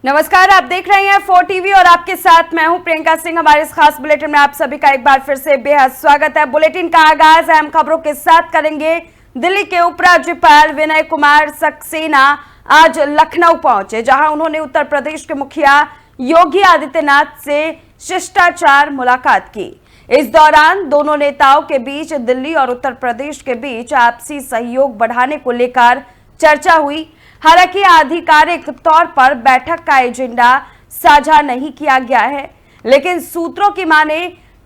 नमस्कार, आप देख रहे हैं 4 टीवी और आपके साथ मैं हूं प्रियंका सिंह। हमारे इस खास बुलेटिन में आप सभी का एक बार फिर से बेहद स्वागत है। बुलेटिन का आगाज अहम खबरों के साथ करेंगे। दिल्ली के उपराज्यपाल विनय कुमार सक्सेना आज लखनऊ पहुंचे, जहां उन्होंने उत्तर प्रदेश के मुखिया योगी आदित्यनाथ से शिष्टाचार मुलाकात की। इस दौरान दोनों नेताओं के बीच दिल्ली और उत्तर प्रदेश के बीच आपसी सहयोग बढ़ाने को लेकर चर्चा हुई। हालांकि आधिकारिक तौर पर बैठक का एजेंडा साझा नहीं किया गया है, लेकिन सूत्रों की माने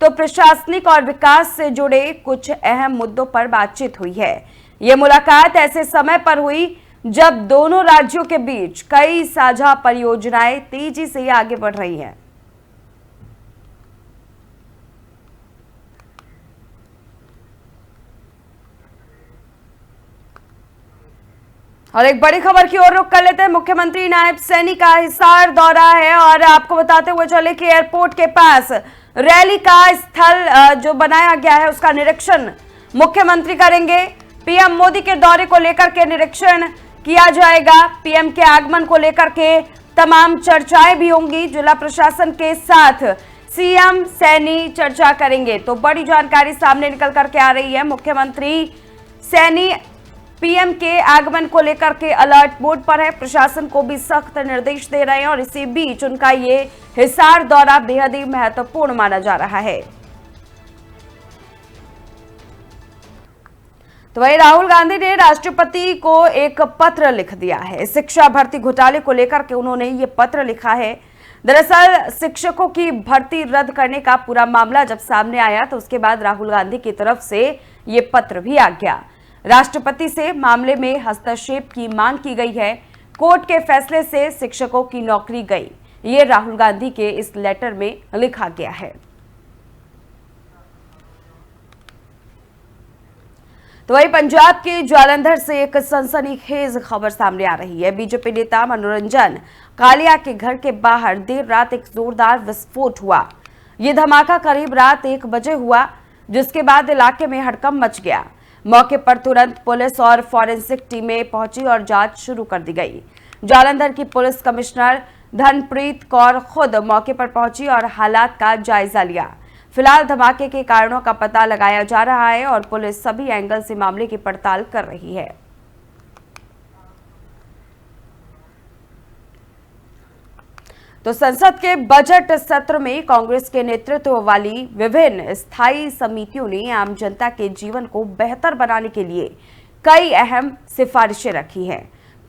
तो प्रशासनिक और विकास से जुड़े कुछ अहम मुद्दों पर बातचीत हुई है। ये मुलाकात ऐसे समय पर हुई जब दोनों राज्यों के बीच कई साझा परियोजनाएं तेजी से आगे बढ़ रही हैं। और एक बड़ी खबर की ओर रुख कर लेते हैं। मुख्यमंत्री नायब सैनी का हिसार दौरा है और आपको बताते हुए चले कि एयरपोर्ट के पास रैली का स्थल जो बनाया गया है उसका निरीक्षण मुख्यमंत्री करेंगे। पीएम मोदी के दौरे को लेकर के निरीक्षण किया जाएगा। पीएम के आगमन को लेकर के तमाम चर्चाएं भी होंगी। जिला प्रशासन के साथ सीएम सैनी चर्चा करेंगे। तो बड़ी जानकारी सामने निकल करके आ रही है। मुख्यमंत्री सैनी पीएम के आगमन को लेकर के अलर्ट मोड पर है। प्रशासन को भी सख्त निर्देश दे रहे हैं और इसी बीच उनका ये हिसार दौरा बेहद ही महत्वपूर्ण माना जा रहा है। तो वहीं राहुल गांधी ने राष्ट्रपति को एक पत्र लिख दिया है। शिक्षा भर्ती घोटाले को लेकर के उन्होंने ये पत्र लिखा है। दरअसल शिक्षकों की भर्ती रद्द करने का पूरा मामला जब सामने आया तो उसके बाद राहुल गांधी की तरफ से ये पत्र भी आ गया। राष्ट्रपति से मामले में हस्तक्षेप की मांग की गई है। कोर्ट के फैसले से शिक्षकों की नौकरी गई, ये राहुल गांधी के इस लेटर में लिखा गया है। तो वहीं पंजाब के जालंधर से एक सनसनीखेज खबर सामने आ रही है। बीजेपी नेता मनोरंजन कालिया के घर के बाहर देर रात एक जोरदार विस्फोट हुआ। यह धमाका करीब रात 1 बजे हुआ, जिसके बाद इलाके में हड़कंप मच गया। मौके पर तुरंत पुलिस और फॉरेंसिक टीमें पहुंची और जांच शुरू कर दी गई। जालंधर की पुलिस कमिश्नर धनप्रीत कौर खुद मौके पर पहुंची और हालात का जायजा लिया। फिलहाल धमाके के कारणों का पता लगाया जा रहा है और पुलिस सभी एंगल से मामले की पड़ताल कर रही है। तो संसद के बजट सत्र में कांग्रेस के नेतृत्व वाली विभिन्न स्थायी समितियों ने आम जनता के जीवन को बेहतर बनाने के लिए कई अहम सिफारिशें रखी हैं।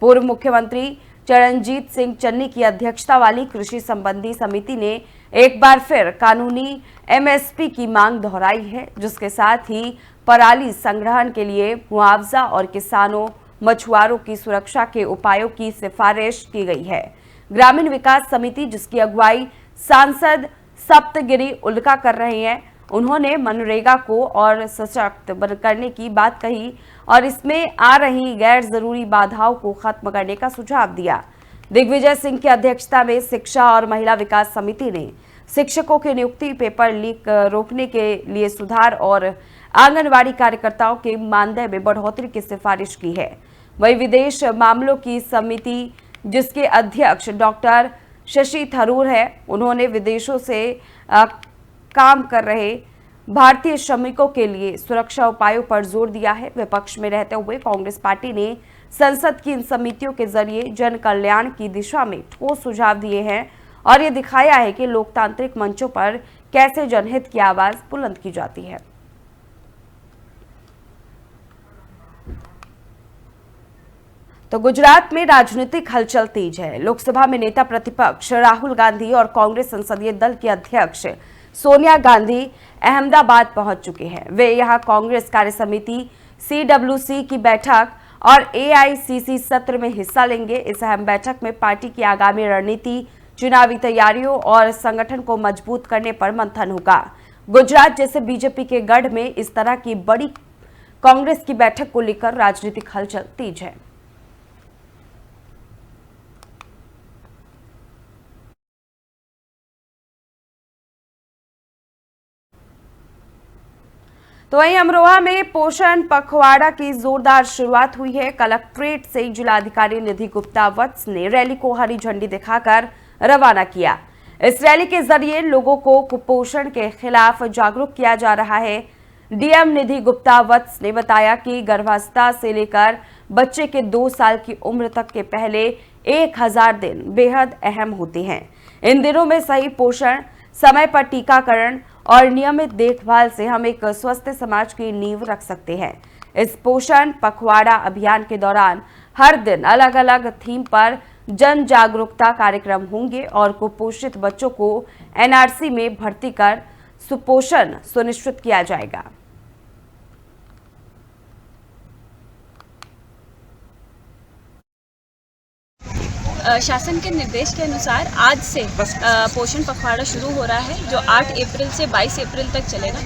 पूर्व मुख्यमंत्री चरणजीत सिंह चन्नी की अध्यक्षता वाली कृषि संबंधी समिति ने एक बार फिर कानूनी एमएसपी की मांग दोहराई है, जिसके साथ ही पराली संग्रहण के लिए मुआवजा और किसानों मछुआरों की सुरक्षा के उपायों की सिफारिश की गई है। ग्रामीण विकास समिति, जिसकी अगुवाई सांसद सप्तगिरी उल्का कर रहे हैं, उन्होंने मनरेगा को और सशक्त करने की बात कही और इसमें आ रही गैर जरूरी बाधाओं को खत्म करने का सुझाव दिया। दिग्विजय सिंह की अध्यक्षता में शिक्षा और महिला विकास समिति ने शिक्षकों की नियुक्ति, पेपर लीक रोकने के लिए सुधार और आंगनबाड़ी कार्यकर्ताओं के मानदेय में बढ़ोतरी की सिफारिश की है। वहीं विदेश मामलों की समिति, जिसके अध्यक्ष डॉक्टर शशि थरूर है, उन्होंने विदेशों से काम कर रहे भारतीय श्रमिकों के लिए सुरक्षा उपायों पर जोर दिया है। विपक्ष में रहते हुए कांग्रेस पार्टी ने संसद की इन समितियों के जरिए जन कल्याण की दिशा में ठोस सुझाव दिए हैं और ये दिखाया है कि लोकतांत्रिक मंचों पर कैसे जनहित की आवाज बुलंद की जाती है। तो गुजरात में राजनीतिक हलचल तेज है। लोकसभा में नेता प्रतिपक्ष राहुल गांधी और कांग्रेस संसदीय दल की अध्यक्ष सोनिया गांधी अहमदाबाद पहुंच चुके हैं। वे यहां कांग्रेस कार्य समिति CWC की बैठक और AICC सत्र में हिस्सा लेंगे। इस अहम बैठक में पार्टी की आगामी रणनीति, चुनावी तैयारियों और संगठन को मजबूत करने पर मंथन होगा। गुजरात जैसे बीजेपी के गढ़ में इस तरह की बड़ी कांग्रेस की बैठक को लेकर राजनीतिक हलचल तेज है। तो वहीं अमरोहा में पोषण पखवाड़ा की जोरदार शुरुआत हुई है। कलेक्ट्रेट से जिलाधिकारी निधि गुप्ता वत्स ने रैली को हरी झंडी दिखाकर रवाना किया। इस रैली के जरिए लोगों को कुपोषण के खिलाफ जागरूक किया जा रहा है। डीएम निधि गुप्ता वत्स ने बताया कि गर्भावस्था से लेकर बच्चे के 2 साल की उम्र तक के पहले 1000 दिन बेहद अहम होते हैं। इन दिनों में सही पोषण, समय पर टीकाकरण और नियमित देखभाल से हम एक स्वस्थ समाज की नींव रख सकते हैं। इस पोषण पखवाड़ा अभियान के दौरान हर दिन अलग अलग थीम पर जन जागरूकता कार्यक्रम होंगे और कुपोषित बच्चों को एनआरसी में भर्ती कर सुपोषण सुनिश्चित किया जाएगा। शासन के निर्देश के अनुसार आज से पोषण पखवाड़ा शुरू हो रहा है, जो 8 अप्रैल से 22 अप्रैल तक चलेगा।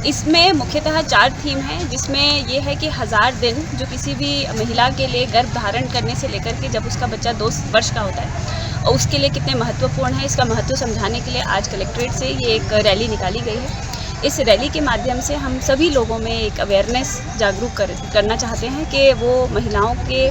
इसमें मुख्यतः 4 थीम है, जिसमें ये है कि 1000 दिन जो किसी भी महिला के लिए गर्भ धारण करने से लेकर के जब उसका बच्चा 2 वर्ष का होता है और उसके लिए कितने महत्वपूर्ण है, इसका महत्व समझाने के लिए आज कलेक्ट्रेट से ये एक रैली निकाली गई है। इस रैली के माध्यम से हम सभी लोगों में एक अवेयरनेस जागरूक करना चाहते हैं कि वो महिलाओं के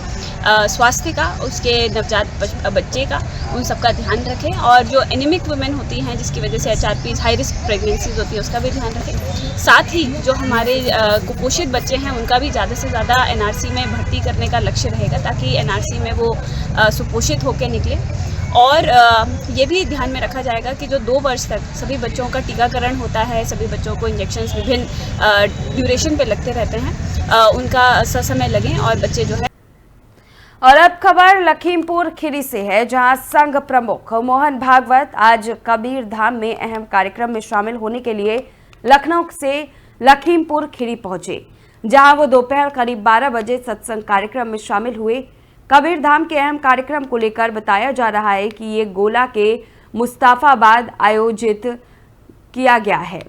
स्वास्थ्य का, उसके नवजात बच्चे का, उन सबका ध्यान रखें और जो एनीमिक वुमेन होती हैं जिसकी वजह से एचआरपीज हाई रिस्क प्रेगनेंसीज होती है उसका भी ध्यान रखें। साथ ही जो हमारे कुपोषित बच्चे हैं उनका भी ज़्यादा से ज़्यादा एनआरसी में भर्ती करने का लक्ष्य रहेगा, ताकि एनआरसी में वो सुपोषित होकर निकले। और ये भी ध्यान में रखा जाएगा कि जो 2 वर्ष तक सभी बच्चों का टीकाकरण होता है, सभी बच्चों को इंजेक्शन्स विभिन्न ड्यूरेशन पे लगते रहते हैं, उनका ससमय लगें और बच्चे जो है। और अब खबर लखीमपुर खीरी से है, जहां संघ प्रमुख मोहन भागवत आज कबीर धाम में अहम कार्यक्रम में शामिल होने के लिए लखनऊ से लखीमपुर खीरी पहुंचे, जहां वो दोपहर करीब 12 बजे सत्संग कार्यक्रम में शामिल हुए। कबीर धाम के अहम कार्यक्रम को लेकर बताया जा रहा है कि ये गोला के मुस्ताफाबाद आयोजित किया गया है।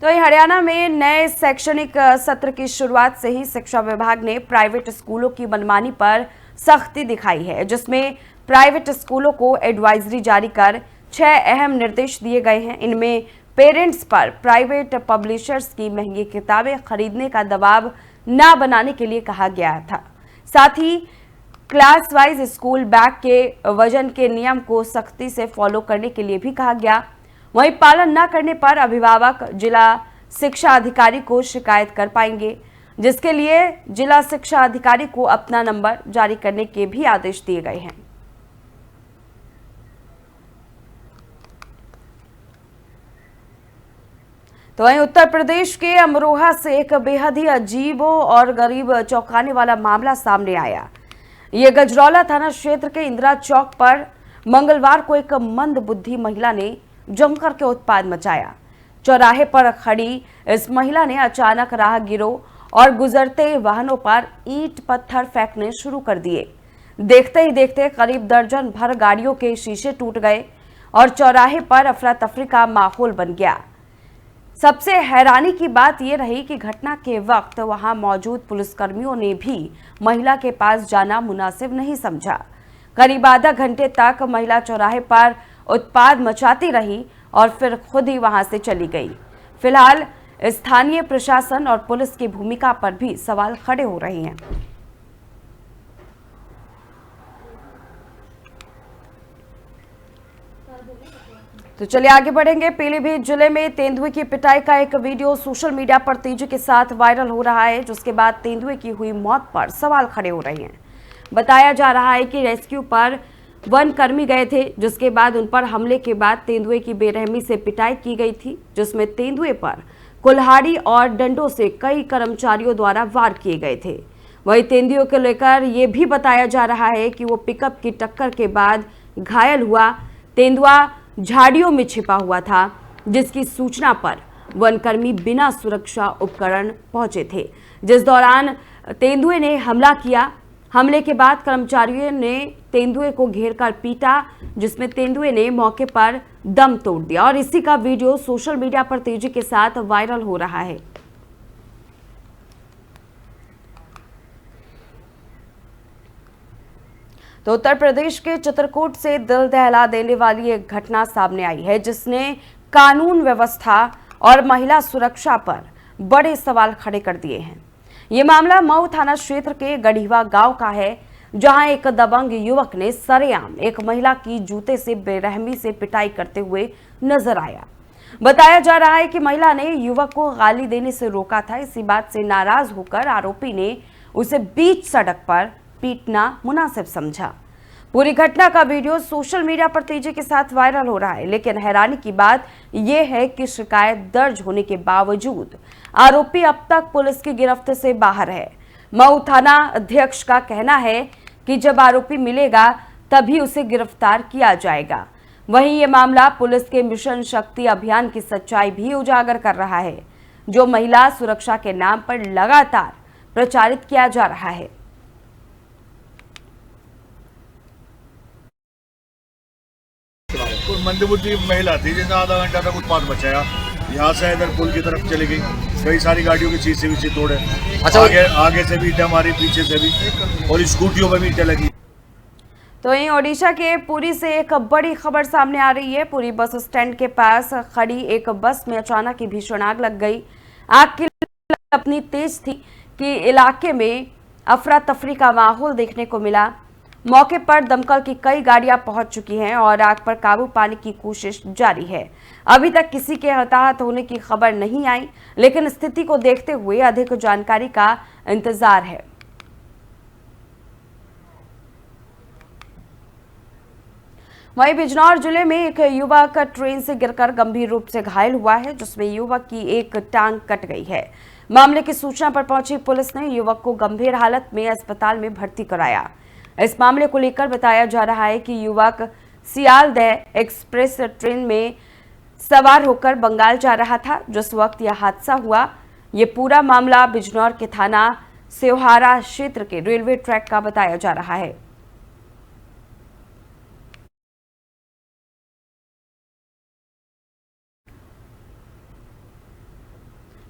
तो हरियाणा में नए शैक्षणिक सत्र की शुरुआत से ही शिक्षा विभाग ने प्राइवेट स्कूलों की मनमानी पर सख्ती दिखाई है, जिसमें प्राइवेट स्कूलों को एडवाइजरी जारी कर 6 अहम निर्देश दिए गए हैं। इनमें पेरेंट्स पर प्राइवेट पब्लिशर्स की महंगी किताबें खरीदने का दबाव न बनाने के लिए कहा गया था। साथ ही क्लास वाइज स्कूल बैग के वजन के नियम को सख्ती से फॉलो करने के लिए भी कहा गया। वहीं पालन न करने पर अभिभावक जिला शिक्षा अधिकारी को शिकायत कर पाएंगे, जिसके लिए जिला शिक्षा अधिकारी को अपना नंबर जारी करने के भी आदेश दिए गए हैं। तो वहीं उत्तर प्रदेश के अमरोहा से एक बेहद ही अजीब और गरीब चौंकाने वाला मामला सामने आया। ये गजरौला थाना क्षेत्र के इंदिरा चौक पर मंगलवार को एक मंदबुद्धि महिला ने जमकर के उत्पाद मचाया। चौराहे पर खड़ी इस महिला ने अचानक राहगीरों और गुजरते वाहनों पर ईंट पत्थर फेंकने शुरू कर दिए। देखते ही देखते करीब दर्जन भर गाड़ियों के शीशे टूट गए और चौराहे पर अफरा तफरी का माहौल बन गया। सबसे हैरानी की बात यह रही कि घटना के वक्त वहां मौजूद पुलिसकर्मियों ने भी महिला के पास जाना मुनासिब नहीं समझा। करीब आधा घंटे तक महिला चौराहे पर उत्पाद मचाती रही और फिर खुद ही वहां से चली गई। फिलहाल स्थानीय प्रशासन और पुलिस की भूमिका पर भी सवाल खड़े हो रहे हैं। तो चलिए आगे बढ़ेंगे। पीलीभीत जिले में तेंदुए की पिटाई का एक वीडियो सोशल मीडिया पर तेजी के साथ वायरल हो रहा है, जिसके बाद तेंदुए की हुई मौत पर सवाल खड़े हो रहे हैं। बताया जा रहा है कि रेस्क्यू पर वन कर्मी गए थे, जिसके बाद उन पर हमले के बाद तेंदुए की बेरहमी से पिटाई की गई थी, जिसमें तेंदुए पर कुल्हाड़ी और डंडों से कई कर्मचारियों द्वारा वार किए गए थे। वहीं तेंदुए को लेकर यह भी बताया जा रहा है कि वो पिकअप की टक्कर के बाद घायल हुआ। तेंदुआ झाड़ियों में छिपा हुआ था, जिसकी सूचना पर वनकर्मी बिना सुरक्षा उपकरण पहुंचे थे, जिस दौरान तेंदुए ने हमला किया। हमले के बाद कर्मचारियों ने तेंदुए को घेरकर पीटा, जिसमें तेंदुए ने मौके पर दम तोड़ दिया और इसी का वीडियो सोशल मीडिया पर तेजी के साथ वायरल हो रहा है। तो उत्तर प्रदेश के चित्रकूट से दिल दहला देने वाली एक घटना सामने आई है, जिसने कानून व्यवस्था और महिला सुरक्षा पर बड़े सवाल खड़े कर दिए हैं। ये मामला मऊ थाना क्षेत्र के गढ़ीवा गांव का है, जहां एक दबंग युवक ने सरेआम एक महिला की जूते से बेरहमी से पिटाई करते हुए नजर आया। बताया जा रहा है कि महिला ने युवक को गाली देने से रोका था। इसी बात से नाराज होकर आरोपी ने उसे बीच सड़क पर पीटना मुनासिब समझा। पूरी घटना का वीडियो सोशल मीडिया पर तेजी के साथ वायरल हो रहा है, लेकिन हैरानी की बात यह है कि शिकायत दर्ज होने के बावजूद आरोपी अब तक पुलिस की गिरफ्त से बाहर है। मऊ थाना अध्यक्ष का कहना है कि जब आरोपी मिलेगा तभी उसे गिरफ्तार किया जाएगा। वहीं ये मामला पुलिस के मिशन शक्ति अभियान की सच्चाई भी उजागर कर रहा है, जो महिला सुरक्षा के नाम पर लगातार प्रचारित किया जा रहा है। मंदबुद्धि महिला थी, जिसने आधा घंटा तक उत्पाद बचाया। यहाँ से इधर पुल की तरफ चली गई, कई सारी गाड़ियों की शीशे भी तोड़े। अच्छा, आगे से भी ईंटें मारी, पीछे से भी, और स्कूटियों में भी ईंटें लगी। तो यहीं ओडिशा के पुरी से एक बड़ी खबर सामने आ रही है। पुरी बस स्टैंड के पास खड़ी एक बस में अचानक ही भीषण आग लग गई। आग की लपट इतनी तेज थी कि इलाके में अफरा तफरी का माहौल देखने को मिला। मौके पर दमकल की कई गाड़ियां पहुंच चुकी हैं और आग पर काबू पाने की कोशिश जारी है। अभी तक किसी के हताहत होने की खबर नहीं आई, लेकिन स्थिति को देखते हुए अधिक जानकारी का इंतजार है। वहीं बिजनौर जिले में एक युवक ट्रेन से गिरकर गंभीर रूप से घायल हुआ है, जिसमें युवक की एक टांग कट गई है। मामले की सूचना पर पहुंची पुलिस ने युवक को गंभीर हालत में अस्पताल में भर्ती कराया। इस मामले को लेकर बताया जा रहा है कि युवक सियालदह एक्सप्रेस ट्रेन में सवार होकर बंगाल जा रहा था जिस वक्त यह हादसा हुआ। ये पूरा मामला बिजनौर के थाना सेवहारा क्षेत्र के रेलवे ट्रैक का बताया जा रहा है।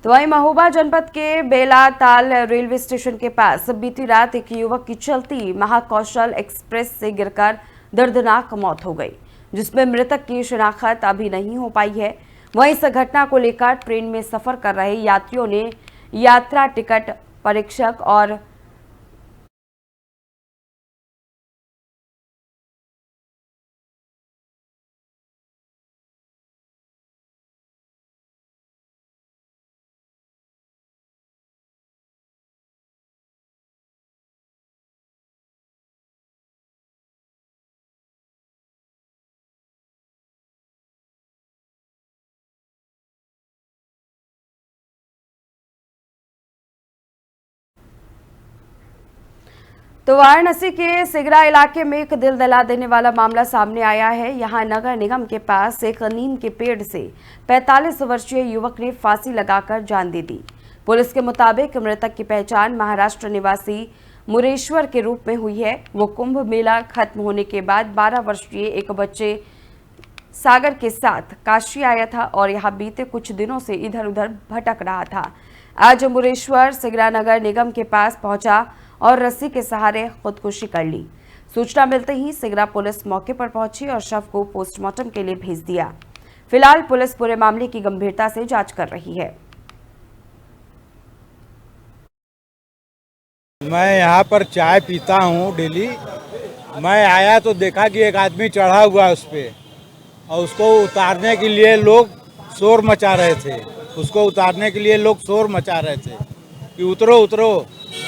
तो वहीं महोबा जनपद के बेलाताल रेलवे स्टेशन के पास बीती रात एक युवक की चलती महाकौशल एक्सप्रेस से गिरकर दर्दनाक मौत हो गई, जिसमें मृतक की शिनाख्त अभी नहीं हो पाई है। वहीं इस घटना को लेकर ट्रेन में सफर कर रहे यात्रियों ने यात्रा टिकट परीक्षक और तो वाराणसी के सिगरा इलाके में एक दिल दहला देने वाला मामला सामने आया है। यहां नगर निगम के पास एक नीम के पेड़ से 45 वर्षीय युवक ने फांसी लगाकर जान दे दी। पुलिस के मुताबिक मृतक की पहचान महाराष्ट्र निवासी मुरेश्वर के रूप में हुई है। वो कुंभ मेला खत्म होने के बाद 12 वर्षीय एक बच्चे सागर के साथ काशी आया था और यहाँ बीते कुछ दिनों से इधर उधर भटक रहा था। आज मुरेश्वर सिगरा नगर निगम के पास पहुंचा और रस्सी के सहारे खुदकुशी कर ली। सूचना मिलते ही सिगरा पुलिस मौके पर पहुंची और शव को पोस्टमार्टम के लिए भेज दिया। फिलहाल पुलिस पूरे मामले की गंभीरता से जांच कर रही है। मैं यहाँ पर चाय पीता हूँ डेली। मैं आया तो देखा कि एक आदमी चढ़ा हुआ है उस पर, और उसको उतारने के लिए लोग शोर मचा रहे थे। उसको उतारने के लिए लोग शोर मचा रहे थे कि उतरो उतरो।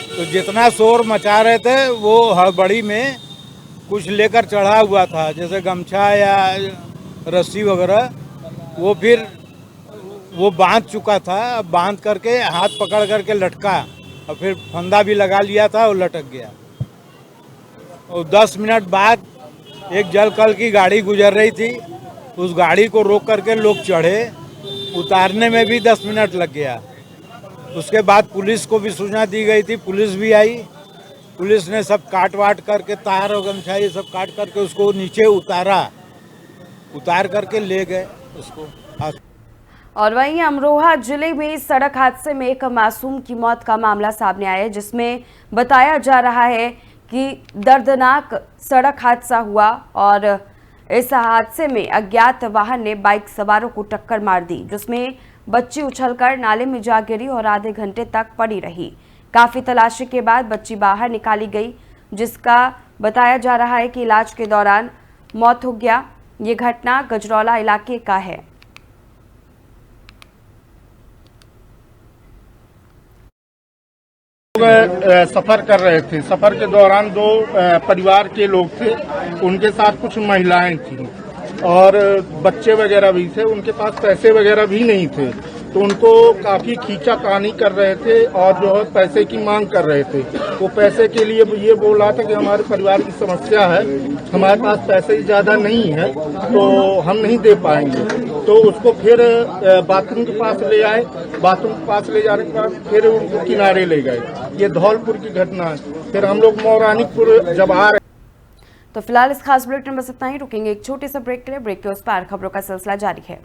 तो जितना शोर मचा रहे थे वो हड़बड़ी में कुछ लेकर चढ़ा हुआ था, जैसे गमछा या रस्सी वगैरह। वो फिर वो बांध चुका था, बांध करके हाथ पकड़ करके लटका और फिर फंदा भी लगा लिया था और लटक गया। और 10 मिनट बाद एक जल कल की गाड़ी गुजर रही थी, उस गाड़ी को रोक करके लोग चढ़े। उतारने में भी 10 मिनट लग गया। उसके बाद पुलिस को भी सूचना दी गई थी, पुलिस भी आई। पुलिस ने सब काट वाट करके तार और गमछा ये सब काट करके उसको नीचे उतार करके ले गए उसको। और वहीं अमरोहा जिले में सड़क हादसे में एक मासूम की मौत का मामला सामने आया है, जिसमें बताया जा रहा है कि दर्दनाक सड़क हादसा हुआ और इस हादसे में अज्ञात वाहन ने बाइक सवारों को टक्कर मार दी, जिसमें बच्ची उछलकर नाले में जा गिरी और आधे घंटे तक पड़ी रही। काफी तलाशी के बाद बच्ची बाहर निकाली गई, जिसका बताया जा रहा है कि इलाज के दौरान मौत हो गया। ये घटना गजरौला इलाके का है। सफर कर रहे थे। सफर के दौरान दो परिवार के लोग थे, उनके साथ कुछ महिलाएं थी और बच्चे वगैरह भी थे। उनके पास पैसे वगैरह भी नहीं थे, तो उनको काफी खींचातानी कर रहे थे और जो है पैसे की मांग कर रहे थे। वो पैसे के लिए ये बोल रहा था कि हमारे परिवार की समस्या है, हमारे पास पैसे ज्यादा नहीं है तो हम नहीं दे पाएंगे। तो उसको फिर बाथरूम के पास ले आए। बाथरूम के पास ले जाने के बाद फिर उनको किनारे ले गए। ये धौलपुर की घटना है। फिर हम लोग मौरानीपुर जब आ रहे। तो फिलहाल इस खास बुलेटिन में बस इतना ही। रुकेंगे एक छोटे से ब्रेक के लिए। ब्रेक के उस पार खबरों का सिलसिला जारी है।